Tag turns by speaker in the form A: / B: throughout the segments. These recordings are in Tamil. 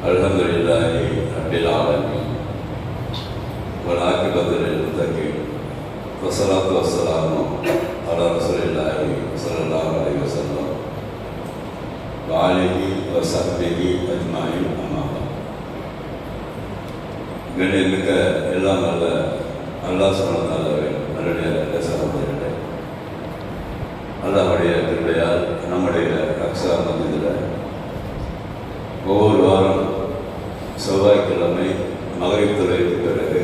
A: அல்ஹம்துலில்லாஹி ரப்பில் ஆலமீன் வல்-ஆகிபத்து லில்-முத்தகீன் வஸ்ஸலாத்து வஸ்ஸலாமு அலா ரசூலில்லாஹி ஸல்லல்லாஹு அலைஹி வஸல்லம் வ ஆலிஹி வ ஸஹ்பிஹி அஜ்மாஈன். அம்மா பஅத். கண்ணியமிக்க எல்லாம் நல்ல அல்லாஹ் சுப்ஹானஹு வ தஆலாவே நல்லடியார்களே, சகோதரர்களே, அல்லாஹ்வுடைய கிருபையால் நம்முடைய அக்ஸா மஸ்ஜிதில் ஒவ்வொரு வாரம் செவ்வாய்க்கிழமை மகரிப் தொழுகைக்கு பிறகு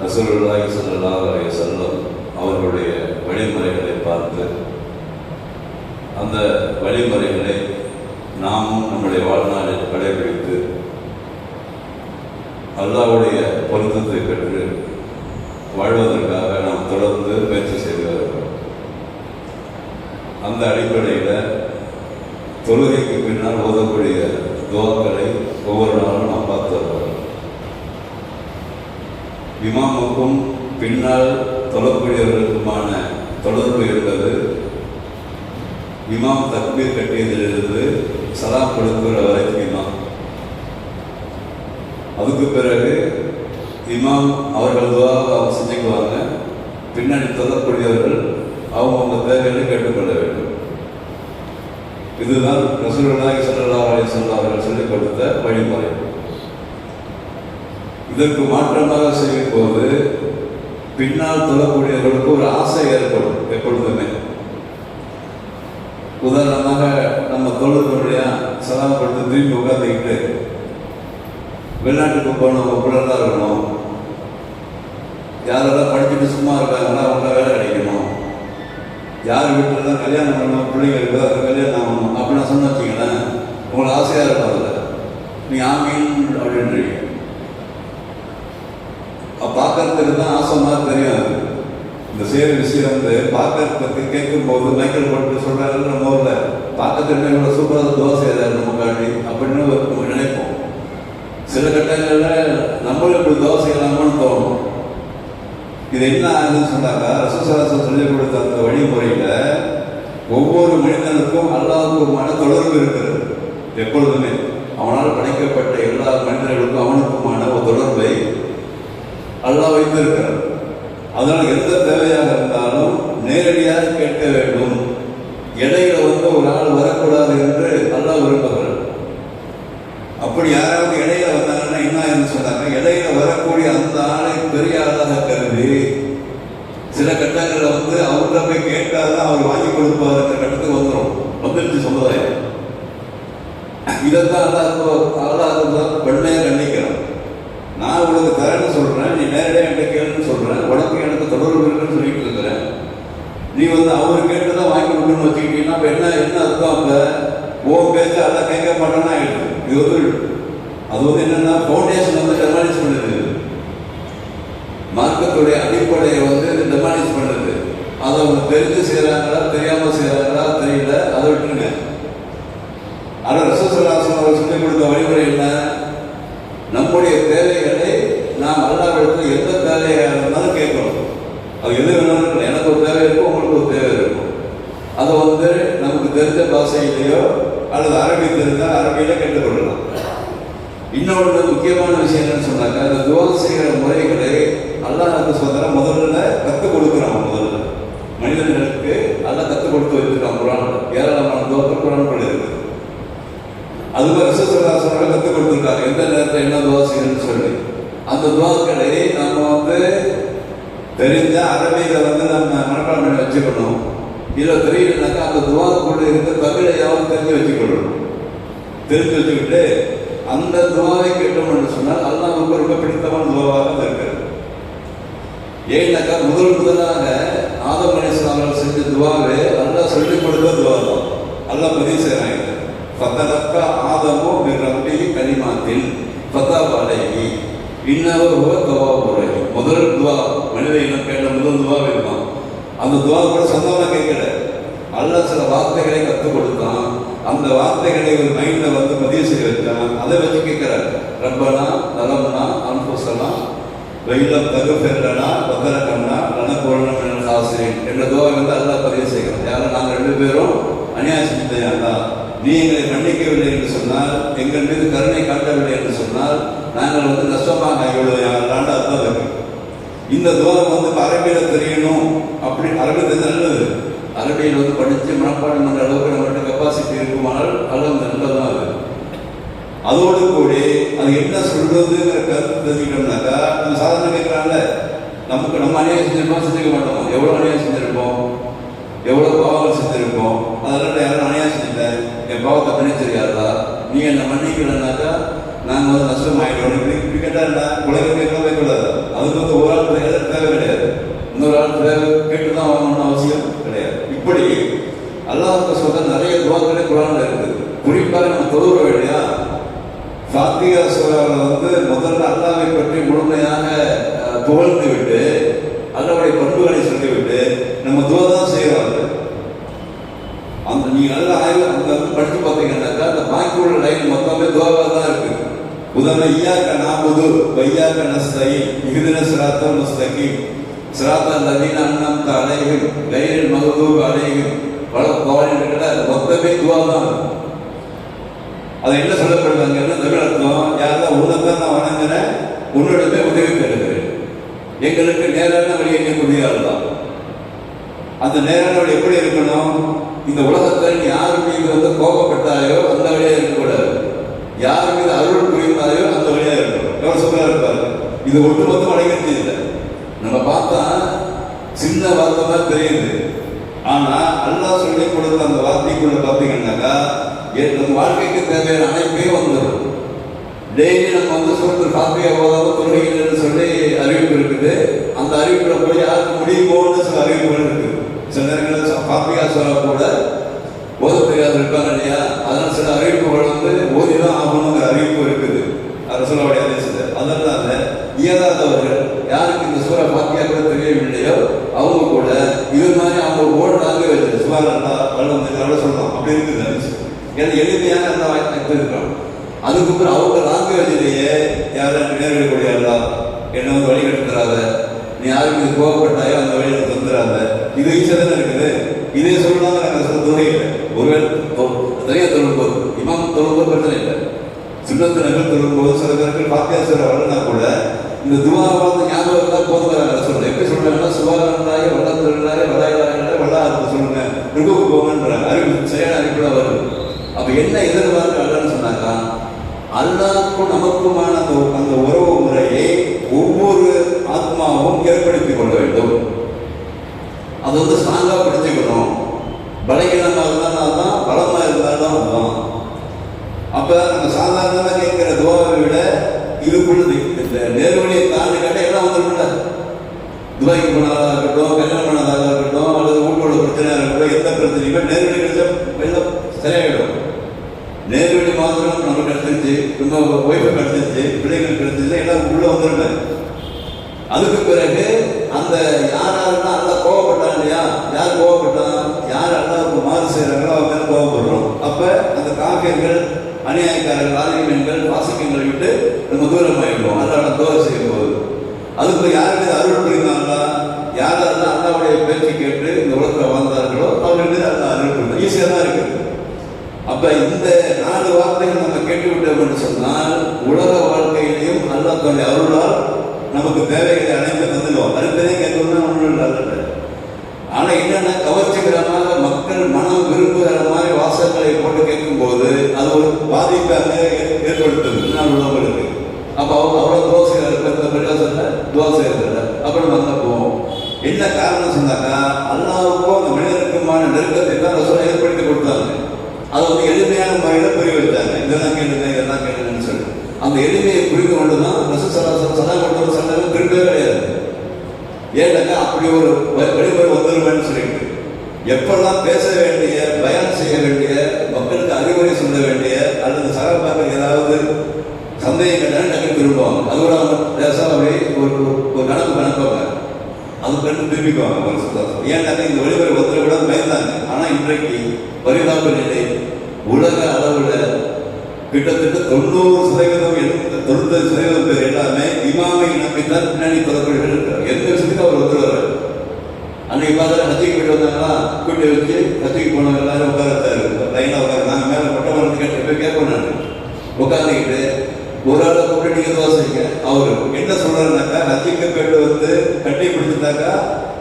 A: ரசூலுல்லாஹி ஸல்லல்லாஹு அலைஹி வஸல்லம் அவர்களுடைய வழிமுறைகளை பார்த்து அந்த வழிமுறைகளை நாமும் நம்முடைய வாழ்நாளில் கடைபிடித்து அல்லாஹ்வுடைய பொருத்தத்தை பெற்று வாழ்வதற்காக நாம் தொடர்ந்து முயற்சி செய்து வருகிறோம். அந்த அடிப்படையில் தொழுகைக்கு பின்னால் ஓதக்கூடிய துவாக்களை ஒவ்வொரு நாளும் நாம் பார்த்து வருகிறோம். இமாமுக்கும் பின்னால் தொழக்கூடியவர்களுக்குமான தொடர்பு என்பது இமாம் தக்பீர் கட்டியதிலிருந்து சலாம் கொடுக்கிற வரைக்கும் இமாம். அதுக்கு பிறகு இமாம் அவர்கள் துவாவை அவங்க செஞ்சுக்குவாங்க. பின்னாடி தொழக்கூடியவர்கள் அவங்க தேவைகளை கேட்டுக்கொள்ள வேண்டும். இதுதான் ரசூலுல்லாஹி ஸல்லல்லாஹு அலைஹி வஸல்லம் அவர்கள் சொல்லிக் கொடுத்த வழிமுறை. இதற்கு மாற்றமாக செய்யும் போது பின்னால் தொழக்கூடியவர்களுக்கு ஒரு ஆசை ஏற்படும் எப்பொழுதுமே. உதாரணமாக நம்ம தொழுகையா சலாம் கொடுத்து திரும்பி உட்காந்துக்கிட்டு வெளிநாட்டுக்கு போனவங்க பிள்ளைலாம் இருக்கணும், யாரெல்லாம் படிச்சுட்டு சும்மா இருக்காங்கன்னா அவங்க வேலை கிடைக்கணும், யார் வீட்டில் தான் கல்யாணம் பண்ணணும், பிள்ளைங்க இருக்கோ அது கல்யாணம் ஆகணும் அப்படின்னு சொன்ன வச்சிங்களேன், உங்களுக்கு ஆசையாக இருக்கும். அதில் நீங்கள் ஆமீன் அப்படின்றீங்க. பார்க்கறதுக்கு தான் ஆசை மாதிரி தெரியாது. இந்த சேவை விஷயம் வந்து பார்க்கறதுக்கு கேட்கும்போது மைக்கேல் போட்டு சொல்கிறாரு நம்ம ஊரில் பார்க்கறதுக்கு இவ்வளோ சூப்பராக தோசை ஏதாவது நம்ம காட்டி அப்படின்னு நம்ம நினைப்போம். சில கட்டங்களில் நம்மளும் இப்படி தோசை இல்லாமன்னு தோணும். இது என்ன ஆகுதுன்னு சொன்னாக்கா ரசூலுல்லாஹி சொல்லிக் கொடுத்த அந்த வழிமுறையில் ஒவ்வொரு மனிதனுக்கும் அல்லாஹ்வுக்குமான தொடர்பு இருக்கிறது. எப்பொழுதுமே அவனால் படைக்கப்பட்ட எல்லா மனிதர்களுக்கும் அவனுக்குமான ஒரு தொடர்பை அல்லாஹ் வைத்திருக்கிறார். அதனால் எந்த தேவையாக இருந்தாலும் நேரடியாக கேட்க வேண்டும். இடையில வந்து ஒரு ஆள் வரக்கூடாது என்று அல்லாஹ் விரும்புகிறார். அப்படி யாராவது இடையில வந்தாங்கன்னா என்ன சொன்னாங்க, இடையில வரக்கூடிய அந்த ஆளை பெரிய ஆளாக கருதி சில கட்டங்களில் வந்து அவர்கிட்ட போய் கேட்டாதான் அவர் வாங்கி கொடுப்பாருன்ற கட்டத்துக்கு வந்துருச்சு சமுதாயம். இதைத்தான் அல்லாஹ் பெண்மையாக கண்டிக்கிறான். நான் உனக்கு தரேன்னு சொல்றேன், நீ நேரடியாக என்கிட்ட கேளுன்னு சொல்றேன், உனக்கு எனக்கு தொடர்பு இருக்குன்னு சொல்லிட்டு இருக்கிறேன். நீ வந்து அவரு கேட்டுதான் வாங்கி கொடுக்கணும்னு வச்சுக்கிட்டீங்கன்னா அப்ப என்ன அர்த்தம்? அப்ப ஓ பேச்சு அதை கேட்க மாட்டேன்னா ஆயிடுது. இது வந்து அது வந்து என்னன்னா ஃபவுண்டேஷன் வந்து டெமாலிஷ் பண்ணுது. மார்க்கத்துடைய அடிப்படையை வந்து டெமாலிஷ் பண்ணுது. அதை அவங்க தெரிஞ்சு செய்யறாங்களா தெரியாம செய்யறாங்களா தெரியல, அதை விட்டுருங்க. ஆனால் ரசூலுல்லாஹி ஸல்லல்லாஹு அலைஹி வஸல்லம் சொல்லிக் கொடுத்த வழிமுறை என்ன? நம்முடைய தேவைகளை நாம் அல்லாஹ்விடத்தில் எந்த தேவையாக இருந்தாலும் கேட்கணும். அது எது வேணாலும், எனக்கு ஒரு தேவை இருக்கும், உங்களுக்கு ஒரு தேவை இருக்கும். அதை வந்து நமக்கு தெரிஞ்ச பாஷையிலேயோ அல்லது அரபி தெரிந்தால் அரபியில கேட்டுக்கொள்ளலாம். இன்னொன்று முக்கியமான விஷயம் என்னன்னு சொன்னாக்கா, இந்த துவா செய்கிற முறைகளை அல்லாஹ் சொல்ற முதல்ல கற்றுக் கொடுக்குறான். முதல்ல மனிதர்களுக்கு அல்லாஹ் கற்றுக் கொடுத்து வச்சிருக்கான். குர்ஆன் ஏராளமான துவாக்கள் குர்ஆன் இருக்கு. அது மாதிரி ரசூலுல்லாஹி ஸல்லல்லாஹு அலைஹி வஸல்லம் கற்றுக் கொடுத்துருக்காங்க எந்த நேரத்தில் என்ன துவா செய்யணும்னு சொல்லி. அந்த துவாக்களை நம்ம வந்து தெரிஞ்ச அரபியில வந்து நம்ம மனப்பாடம் பண்ணி வச்சுக்கணும். இதில் தெரியலனாக்கா அந்த துவாக்குள்ள இருக்க தமிழையாவது தெரிஞ்சு வச்சுக்கொள்ளணும். தெரிஞ்சு வச்சுக்கிட்டு அந்த துவாவை கேட்டோம்னு சொன்னால் அல்லாஹ்வுக்கு ரொம்ப பிடித்தமான துவாவாக இருக்கிறது. ஏன்னாக்கா முதலாக ஆதம் அலைஹிஸ்ஸலாம் அவர்கள் செஞ்ச துவாவே அல்லாஹ் சொல்லிக் கொடுத்த துவா தான். அல்லாஹ் பதிவு செய்கிறாங்க, ஃபதலக்கா ஆதமு மின் ரப்பிஹி கலிமாத்தின் ஃபதாப அலைஹி இன்னஹு ஹுவ தவ்வாபுர் ரஹீம். முதல் துவா மனித இனம் கேட்ட முதல் துவாவே தான். அந்த துவா கூட சொந்தமாக கேட்கல, அல்லாஹ் சில வார்த்தைகளை கற்றுக் கொடுத்தான். அந்த வார்த்தைகளை ஒரு மைண்டில் வந்து பதிவு செய்ய வச்சான். அதை வச்சு கேட்கிறார், ரப்பனா தலம்னா அன்ஃபுஸனா வெயிலம் தகுஃபிர்லனா வதரகன்னா லனகுனா மினல் காசிரின் என்ற துவா வந்து அல்லாஹ் பதிவு செய்கிறான். யாரும் நாங்கள் 2 பேரும் அநியாயம் செஞ்சுட்டேன், நீ எங்களை மன்னிக்கவில்லை என்று சொன்னால், எங்கள் மீது கருணை காட்டவில்லை என்று சொன்னால், நாங்கள் நஷ்டமாக ஆகிவிடுவோம். அர்த்தம் இருக்கு. இந்த துவா அரபியில தெரியணும், அப்படி அரபியில் நல்லது. அரபியில் படித்து மனப்பாடம் என்ற அளவுக்கு நம்மகிட்ட கெப்பாசிட்டி இருக்குமானால் அது நல்லதான். அது அதோடு கூட அது என்ன சொல்றதுங்கிற கருத்து தெரிஞ்சுக்கிட்டோம்னாக்கா, நம்ம சாதாரண கேட்கறாங்கல்ல, நம்ம அநியாயம் செஞ்சிருப்போம், செஞ்சுக்க மாட்டோம். எவ்வளோ அநியாயம் செஞ்சிருப்போம், எவ்வளோ பாவங்கள் செஞ்சிருப்போம். அதெல்லாம் யாரும் அநியாயம் செஞ்சுட்டேன், என் பாவத்தை மன்னிச்சிருக்காருடா, நீ என்னை மன்னிக்கலன்னாக்கா நாங்கள் நஷ்டமாயிடுவோம். இப்படி கேட்டா உலகம் கேட்கவே கூடாது. அதுக்கு ஒரு ஆள் தேவை கிடையாது, இன்னொரு ஆள் தேவை கேட்டு தான் வாங்கணும்னு அவசியம் கிடையாது. இப்படி அல்லாஹ் சொல்ற நிறைய துவாக்களே குர்ஆன்ல இருக்குது. குறிப்பாக நம்ம தொழுகிற வேலையா ஃபாத்திஹா சூராவில் முதல்ல அல்லாஹ்வை பற்றி முழுமையாக புகழ்ந்து விட்டு அல்லாஹ்வுடைய பண்புகளை சொல்லிவிட்டு நம்ம துவா தான் செய்யறாங்க. அந்த நீங்க நல்ல ஆய்வு படிச்சு பார்த்தீங்கன்னாக்கா அந்த பாக்கி உள்ள லைன் மொத்தமே துவாவா தான் இருக்கு. உதாரணம், இய்யாக நஅபுது வ இய்யாக நஸ்தஈன் இஹ்தின ஸிராத்தல் முஸ்தகீம் ஸிராத்தல் லதீன அன்அம்த அலைஹிம் கைரில் மக்தூப் அலைஹிம் வலத்-ضالين இருக்கிற மொத்தமே துவா தான். அதை என்ன சொல்லப்படுறாங்க? தமிழ் அர்த்தம், யாரெல்லாம் உன்னதான் நான் வணங்குறேன், உன்னிடமே உதவி பெறுகிறேன், எங்களுக்கு நேரான வழி எங்கக்கூடிய தான். அந்த நேரான வழி எப்படி இருக்கணும்? இந்த உலகத்தில் யார் மீது கோபப்பட்டாயோ அந்த வழியா இருக்கக்கூடாது, யார் மீது அருள் புரிந்தாயோ அந்த வழியா இருக்கணும். எவ்வளவு சூப்பரா இருப்பாரு. இது ஒட்டுமொத்தம் அடைகிறது இல்லை. நம்ம பார்த்தா சின்ன வார்த்தை தான் தெரியுது. ஆனா அல்லாஹ் சொல்லி கொடுத்த அந்த வார்த்தைக்குள்ள பார்த்தீங்கன்னாக்கா நம்ம வாழ்க்கைக்கு தேவையான அனைப்பே வந்துடும். டெய்லி நம்ம சூரத்துல் ஃபாத்திஹா ஓதாம தொழுகைன்னு சொல்லி அறிவிப்பு இருக்குது. அந்த அறிவிப்புல போய் யாருக்கு முடியுமோன்னு சில அறிவிப்புகள் இருக்குது. சில நேரங்களில் ஃபாத்திஹா சூரா கூட ஓத தெரியாது இருப்பாங்க இல்லையா, அதனால சில அறிவிப்புகள் ஓதிதான் ஆகணுங்கிற அறிவிப்பு இருக்குது. அதை சொல்லக்கூடிய தேசத்தை அதனால இயலாதவர்கள் யாருக்கு இந்த சூரா ஃபாத்திஹா கூட தெரியவில்லையோ அவங்க கூட இது மாதிரி அவங்க ஓட லாங்குவேஜ் சுவாரா வல்ல சொல்லலாம் அப்படி இருக்குது. ஏன்னா எளிமையான அந்த வாய்ப்பு இருக்கிறோம். அதுக்கப்புறம் அவங்க லாங்குவேஜிலேயே யாரும் நேரடிக்கூடிய என்ன வழிகட்டுறாத, நீ யாருக்கு இது கோவப்பட்டாயோ அந்த வழியை தந்துடாத, இது ஈஸியாக தானே இருக்குது. இதே சொல்லலாம் நாங்கள் சொல்ல துணை இல்லை. ஒருவேளை தனியாக தொழும்போது இமாம் தொழும்போது பிரச்சனை இல்லை. சுண்ணத்து நகல் தொழும்போது சில பேருக்கு ஃபாத்திஹா சூரா வரலனா கூட இந்த துவாவை ஞாபகம் தான் போதுங்கிறாங்க. சொல்றேன் எப்படி சொல்றாங்கன்னா, சுபாரல்லாஹி வல்லல்லாஹி வலாயிலாஹ வல்லா சொல்லுங்க, ருக்குக்கு போங்கன்றாங்க. அறிவு சரியான அறிவுல வருது. அப்ப என்ன எதிர்பார்க்க அல்லான்னு சொன்னாக்கா, அல்லாஹ்வுக்கும் நமக்குமான அந்த உறவு முறையை ஒவ்வொரு ஆத்மாவும் ஏற்படுத்திக் கொள்ள வேண்டும். அது ஸ்ட்ராங்கா படிச்சுக்கணும். பலகீனமாக இருந்தாலும் தான், பலமா இருந்தாலும் அதுதான். அப்ப நம்ம சாதாரணமா கேட்கிற துவாவை விட இதுக்குள்ள இந்த நேர்வழியை தாண்டி கேட்டால் எல்லாம் வந்துருக்குல்ல. துபாய்க்கு போனதாக இருக்கட்டும், கல்யாணம் பண்ணதாக இருக்கட்டும், அல்லது வீட்டோட பிரச்சனையாக இருக்கட்டும், எந்த பிரச்சனையுமே நேர்வழி கிடைச்சா எல்லாம் சரியாகிடும். நேர்வழி மாத்திரம் நம்ம கிடைச்சிருச்சு, நம்ம ஒய்ஃபை கிடைச்சிருச்சு, பிள்ளைகள் கிடைச்சிருச்சு, எல்லாம் உள்ள வந்துருங்க. அதுக்கு பிறகு அந்த யாராருன்னா அல்லா கோவப்பட்டான் இல்லையா, யார் கோவப்பட்டான், யார் அல்லாவுக்கு மாறு செய்யறாங்களோ அவங்க மேல கோவப்படுறோம். அப்ப அந்த காஃபியர்கள், அநியாயக்காரர்கள், ஆதிக்கங்கள், வாசிக்கங்களை விட்டு நம்ம தூரம் ஆயிடுவோம் அல்லாட தோறு செய்யும் போது. அதுக்கு யார் மீது அருள் புரிந்தாங்களா, யாரெல்லாம் அல்லாவுடைய பேச்சு கேட்டு இந்த உலகத்தில் வாழ்ந்தார்களோ அவர்கள் மீது அல்லா அருள் புரிந்தாங்க. ஈஸியாக தான் இருக்குது. அப்ப இந்த 4 வார்த்தைகள் நம்ம கேட்டுவிட்டோம் என்று சொன்னால் உலக வாழ்க்கையிலையும் அல்லா தன்னுடைய அருளால் நமக்கு தேவைகளை அனைத்து தந்துடுவோம். அடுத்ததே கேட்கணும்னா ஒன்றும் நல்லது. ஆனா என்னன்னா, கவர்ச்சிகரமாக மக்கள் மனம் விரும்புகிற மாதிரி வாசகங்களை போட்டு கேட்கும் போது அது ஒரு பாதிப்பாக ஏற்படுத்துது முன்னாள் உள்ளவங்களுக்கு. அப்ப அவங்க அவ்வளவு தோசை அப்புறம் வந்த போவோம். என்ன காரணம் சொன்னாக்கா, அல்லாவுக்கும் அந்த மனிதனுக்குமான நெருக்கத்தை தான் ரசூல் ஏற்படுத்தி கொடுத்தாங்க. அதை எளிமையான முறையில புரிய வச்சாங்க. இதெல்லாம் கேளுங்க, இதெல்லாம் கேளுங்கன்னு சொல்லி அந்த எளிமையை புரிந்து கொண்டுதான் ரசூல் சதா கொண்டு சட்டம் திரும்பவே கிடையாது. ஏன்னாக்கா அப்படி ஒரு வழிமுறை வந்துருவேன்னு சொல்லிட்டு எப்பெல்லாம் பேச வேண்டிய, பயான் செய்ய வேண்டிய, மக்களுக்கு அறிவுரை சொல்ல வேண்டிய அல்லது சகபாக்கள் ஏதாவது சந்தேகங்கள் டக்கு திரும்புவாங்க. அது கூட அவங்க பேசாவே ஒரு கணக்கு அனுப்புவாங்க, அது கண்டு திரும்பிக்குவாங்க. ஏன்னாக்கா இந்த வழிமுறை வந்துட கூட பயந்தாங்க. ஆனா இன்றைக்கு பரிதாப நிலை உலக அளவுல கிட்டத்தட்ட 90% பேர் எல்லாமே இமாமை நம்பித்தான் பின்னாடி தொடர்புகள் இருக்கிறார். எந்த விஷயத்துக்கு அவர் வந்துடுவார். அன்னைக்கு பார்த்தா ஹஜ்ஜிக்கு போயிட்டு வந்தாங்கன்னா கூட்டி வச்சு ஹஜ்ஜிக்கு போனவங்க எல்லாரும் உட்காரத்தான் இருக்கும். லைனாக உட்கார, நாங்கள் மேலே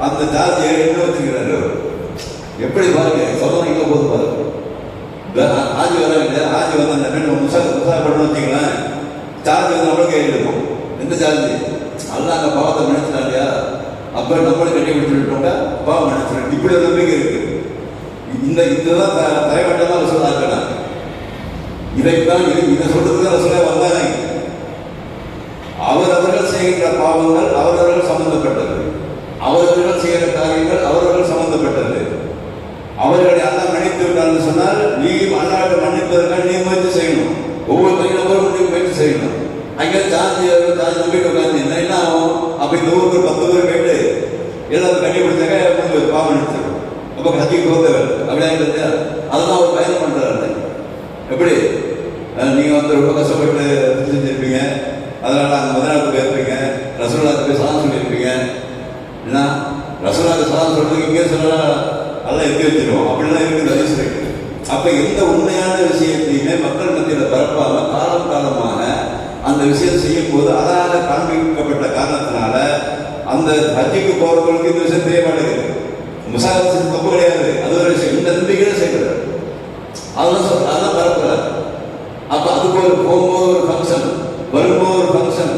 A: அந்த ஜாதி எங்க வச்சுக்கிறாரு. எப்படி பாருங்க சமூகம் எங்க போது பாருங்க. ஆஜி வராங்க, ஆஜி வந்து அந்த பெண் முசா பண்ணு வச்சுக்கலாம், ஜாதி வந்து நம்மளுக்கு எழுதும். எந்த ஜாதி அல்ல அங்க பாவத்தை மன்னிச்சிடா இல்லையா, அப்ப நம்மளும் கட்டி பிடிச்சிட்டோம்னா பாவம் மன்னிச்சிடும். இப்படி ஒரு நம்பிக்கை இருக்கு. இதுதான் தலைவட்டமா சொல்லாங்க. இதைத்தான் இதை சொல்றதுக்கு சொல்ல வந்தாங்க. அவரவர்கள் செய்கின்ற பாவங்கள் அவரவர்கள் சம்பந்தப்பட்டது, அவரவர்கள் செய்கிற காரியங்கள் அவரவர்கள் சம்பந்தப்பட்டது. அவர்களை அல்லா மன்னித்து விட்டான்னு சொன்னால் நீயும் அல்லாட்ட மன்னிப்பதற்காக நீ முயற்சி செய்யணும். ஒவ்வொரு நபரும் நீ முயற்சி செய்யணும். அங்கே ஜாதி நம்பிக்கை உட்காந்து என்ன ஆகும்? அப்ப இந்த ஊருக்கு 10 பேர் கேட்டு எல்லாரும் கட்டி பிடிச்சாக்க பாவம் நினைச்சிடும். அப்ப கட்சிக்கு போத்தவர் அப்படியா? அதெல்லாம் ஒரு பயணம் பண்றாரு. எப்படி நீங்க வந்து ரொம்ப கஷ்டப்பட்டு செஞ்சிருப்பீங்க, அதனால அங்கே மதனாவுக்கு போயிருப்பீங்க, ரசூலுல்லாஹ்க்கு போய் சலாம் சொல்லியிருப்பீங்க. ஏன்னா ரசூலுல்லாஹ்க்கு சலாம் சொல்றதுக்கு இங்கே சொல்லலாம், நல்லா எத்தி வச்சிருவோம். அப்படிலாம் இருக்குது ஹதீஸ் இருக்கு. அப்ப எந்த உண்மையான விஷயத்தையுமே மக்கள் மத்தியில் பரப்பாம காலம் காலமாக அந்த விஷயம் செய்யும் போது அதாக காண்பிக்கப்பட்ட காரணத்தினால அந்த ஹஜ்ஜுக்கு போறவங்களுக்கு இந்த விஷயம் தெரிய மாட்டேங்குது. முசாஃபிர் தப்பு கிடையாது, அது ஒரு விஷயம். இந்த நம்பிக்கையில செய்யறது அதெல்லாம் பரப்புறாரு. அப்ப அதுக்கு ஒரு போகும்போது ஒரு ஃபங்க்ஷன், வரும்போது ஒரு ஃபங்க்ஷன்,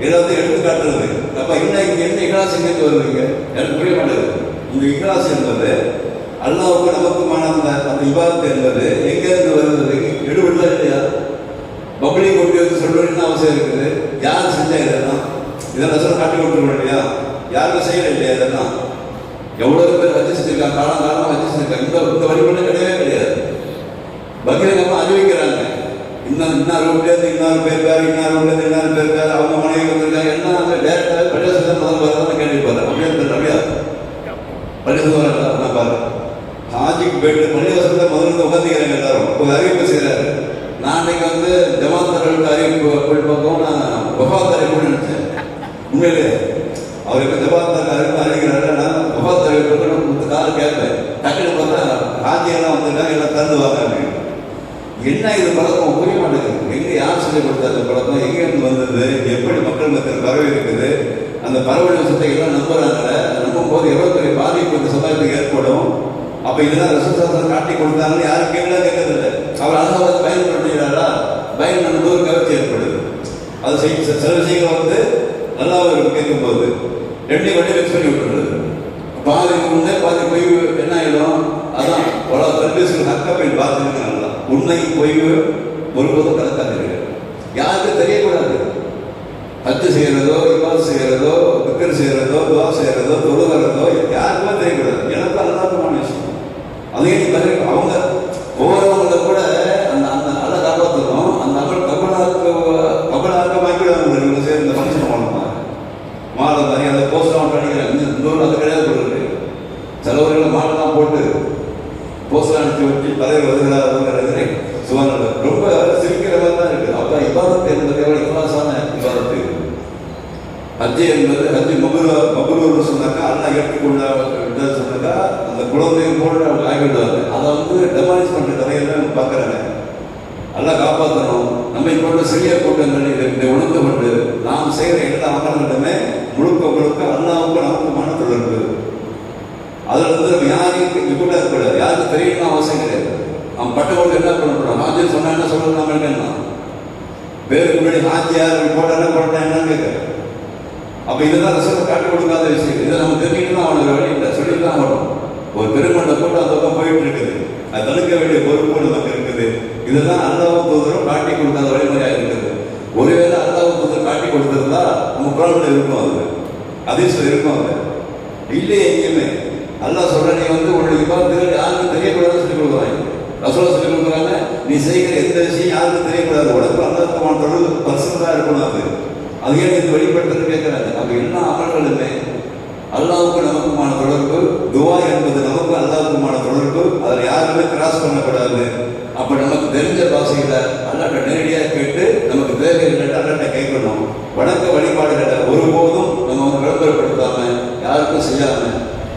A: எல்லாத்தையும் எடுத்து காட்டுறது. அப்ப என்ன இக்லாஸ் எங்கேருந்து வருவீங்க? எனக்கு புரிய மாட்டேங்குது. இந்த இக்லாஸ் என்பது அல்லாஹ்வுக்கு நமக்குமான அந்த இபாதத் என்பது எங்கேருந்து வருவது? எடுபடல இல்லையா? பப்ளிக் கொண்டு வந்து சொல்றதுன்னு அவசியம் இருக்குது. யார் செஞ்சா இதெல்லாம் சொல்ல காட்டி கொடுத்துருவோம் இல்லையா? யாரும் செய்யல இல்லையா? இதெல்லாம் எவ்வளவு பேர் வச்சு செஞ்சிருக்காங்க, காலங்காலமா வச்சு செஞ்சிருக்காங்க. இந்த வழிபாடு கிடையவே கிடையாது. பகிரங்கமா அறிவிக்கிறாங்க. இன்னொரு ரூட்லேருந்து இன்னொரு பேர் பேர், இன்னொரு ரூட்லேருந்து இன்னொரு பேர் பேர், அவங்க மனைவி வந்திருக்காங்க. என்ன அந்த டேரக்டாக பள்ளிவாசல் முதல் வரதான் கேள்விப்பாரு. அப்படியே அப்படியா பள்ளிவாசல் வர பாரு. ஹாஜிக்கு போயிட்டு பள்ளிவாசல் முதல்ல உட்காந்துக்கிறாங்க எல்லாரும். ஒரு அறிவிப்பு செய்யறாரு. நான் அன்னைக்கு வந்து ஜமாத்தர்களுக்கு அறிவிப்பு பக்கம் நான் வஃபாத் அறிவிப்புன்னு நினைச்சேன். உண்மையிலே அவருக்கு ஜமாத்தாருக்கு அறிவிப்பு அறிவிக்கிறாரு. நான் வஃபாத் அறிவிப்பு கால கேட்பேன். டக்குனு பார்த்தா ஹாஜியெல்லாம் வந்திருக்காங்க, எல்லாம் தந்துவாங்க அப்படின்னு. என்ன இது பழக்கம் புரிய மாட்டேங்குது. எங்க யார் சொல்லிக் கொடுத்த அந்த பழக்கம், எங்க இருந்து வந்தது, எப்படி மக்கள் மத்தியில் பரவி இருக்குது, அந்த பரவல் விஷயத்தை எல்லாம் நம்புறாங்க. நம்பும் போது எவ்வளவு பெரிய பாதிப்பு இந்த சமுதாயத்துக்கு ஏற்படும். அப்ப இதெல்லாம் ரசூலுல்லாஹ் காட்டி கொடுத்தாங்கன்னு யாரும் கேட்கறதில்லை. அவர் அல்லாஹ் பயன்படுத்துகிறாரா? பயன் நமக்கு ஒரு கவர்ச்சி ஏற்படுது. அது சில விஷயங்கள் வந்து நல்லா கேட்கும் போது ரெண்டு வண்டி மிக்ஸ் பண்ணி விட்டுறது. பாதி உண்மை பாதி பொய் என்ன ஆயிடும்? அதான் தர்பீசுல் ஹக்கபில் பாத்தில்னா உண்மை பொய் ஒருபோதும் கலக்காதீர்கள். யாருக்கும் தெரியக்கூடாது. ஹஜ் செய்யறதோ, இபாதத் செய்யறதோ, திக்ர் செய்யறதோ, துஆ செய்யறதோ, தொழுகிறதோ யாருக்குமே தெரியக்கூடாது. எனக்கு அல்லாஹ்வுமான விஷயம். அதையே நீ அவங்க போறவங்களை கூட அந்த அந்த நல்ல காப்பாற்றணும். அந்த அமல் கபலாக்க வாங்கிடுவாங்க. நீங்க சேர்ந்த ஃபங்க்ஷன் பண்ணணுமா மாலை மாதிரி அந்த போஸ்டர் பண்ணிக்கிறாங்க. இன்னொரு அது கிடையாது போடுறது. சிலவர்களை மாலை தான் போட்டு போஸ்டர் அனுப்பி வச்சு தலைவர் வருகிறாருங்கிறது சுவர்ண ரொம்ப சிரிக்கிற மாதிரி தான் இருக்கு. அப்ப இபாதத் என்பது எவ்வளவு இக்லாஸான இபாதத்து. ஹஜ் என்பது ஹஜ் மபரூர்னு சொன்னாக்கா அல்லாஹ் ஏற்றுக்கொண்ட சொன்னாக்கா அந்த குழந்தையும் போட்டு அவங்க ஆகிவிடுவாங்க. அதை வந்து டெமாலிஷ் பண்ற கதையெல்லாம் பார்க்குறாங்க. அல்லாஹ் காப்பாற்றணும். நம்மை போன்ற சிறிய கூட்டங்கள் இதை உணர்ந்து கொண்டு நாம் செய்கிற எல்லா அமல்களுமே முழுக்க முழுக்க அல்லாஹ்வுக்கு நமக்குமான தொடர்பு. அதுல இருந்து நம்ம யாரையும் கூட இருக்கக்கூடாது. யாருக்கு தெரியணும் அவசியம் கிடையாது. அவன் பட்டவங்க என்ன பண்ண ஹாஜி சொன்னா என்ன சொல்றது? நம்ம என்ன பேருக்கு முன்னாடி ஹாஜி யார் போட்டா என்னன்னு கேட்க. அப்ப இதுதான் ரசூலுல்லாஹ் காட்டி கொடுக்காத விஷயம். இதை நம்ம தெரிஞ்சுட்டு தான் அவனுக்கு வழி இல்லை, சொல்லிட்டு தான் வரும். ஒரு பெருமண்ட போட்டு அந்த பக்கம் போயிட்டு இருக்குது. அது தடுக்க வேண்டிய பொறுப்பு நமக்கு இருக்குது. இதுதான் அல்லாஹ் தூதரும் காட்டி கொடுக்காத வழிமுறையாக இருக்குது. ஒருவேளை அல்லாஹ் தூதர் காட்டி கொடுத்திருந்தா நம்ம குரான்ல இருக்கும், அது ஹதீஸ்ல இருக்கும். அது இல்லையே எங்கேயுமே. அல்லாஹ் சொல்ற நீ வந்து உன்னுடைய இபாதத்துகள் யாருக்கும் தெரியக்கூடாதுன்னு சொல்லி கொடுக்குறாங்க. ரசூலுல்லாஹ் சொல்லி கொடுக்குறாங்க, நீ செய்கிற எந்த விஷயம் யாருக்கும் தெரியக்கூடாது. உடம்பு அல்லாஹ்வுக்கு தொடர்பு பர்சனலா இருக்கக்கூடாது. அது ஏன் இது வெளிப்படுத்துன்னு கேட்கிறாங்க. அப்ப எல்லா அமல்களுமே அல்லாஹ்வுக்கு நமக்குமான தொடர்பு. துஆ என்பது நமக்கு அல்லாஹ்வுக்குமான தொடர்பு. அதில் யாருமே கிராஸ் பண்ணக்கூடாது. அப்ப நமக்கு தெரிஞ்ச பாஷையில அல்லாஹ்ட்ட நேரடியாக கேட்டு நமக்கு தேவையில்லை அல்லாஹ்ட்ட கேட்கணும். வணக்க வழிபாடுகளை ஒருபோதும் நம்ம வந்து விளம்பரப்படுத்தாம யாருக்கும் செய்யாம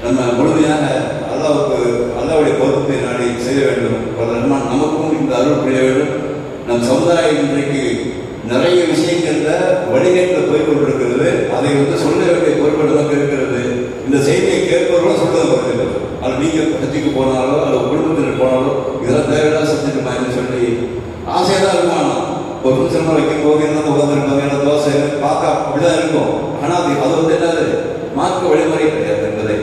A: நம்ம முழுமையாக அல்லாஹ்வுடைய பொறுப்பை நாடி செய்ய வேண்டும். நமக்கும் இந்த அருள் புரிய வேண்டும். நம் சமுதாயம் இன்றைக்கு நிறைய விஷயங்கள்ல வழிகேட்டில் போய் கொண்டிருக்கிறது. அதை வந்து சொல்ல வேண்டிய பொறுப்பு நமக்கு இருக்கிறது. இந்த செய்தியை சொல்றது வருது. அது நீங்கள் ஹஜ்ஜுக்கு போனாலோ அல்லது குடும்பத்தினர் போனாலோ இதெல்லாம் தேவையில்லாத செஞ்சுட்டுமான்னு சொல்லி ஆசையாக தான் இருக்கும். ஒரு ஃபங்க்ஷன் வைக்கும் போது என்ன உட்காந்துருப்பாங்க, என்ன தோசை பார்க்க அப்படிதான் இருக்கும். ஆனால் அது வந்து என்னது மார்க்க வழிமுறை கிடையாது என்பதை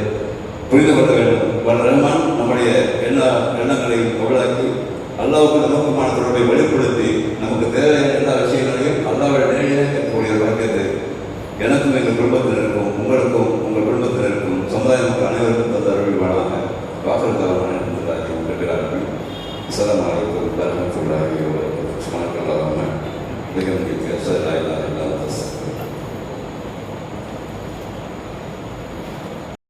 A: புரிந்து கொள்ள வேண்டும். ரஹ்மான்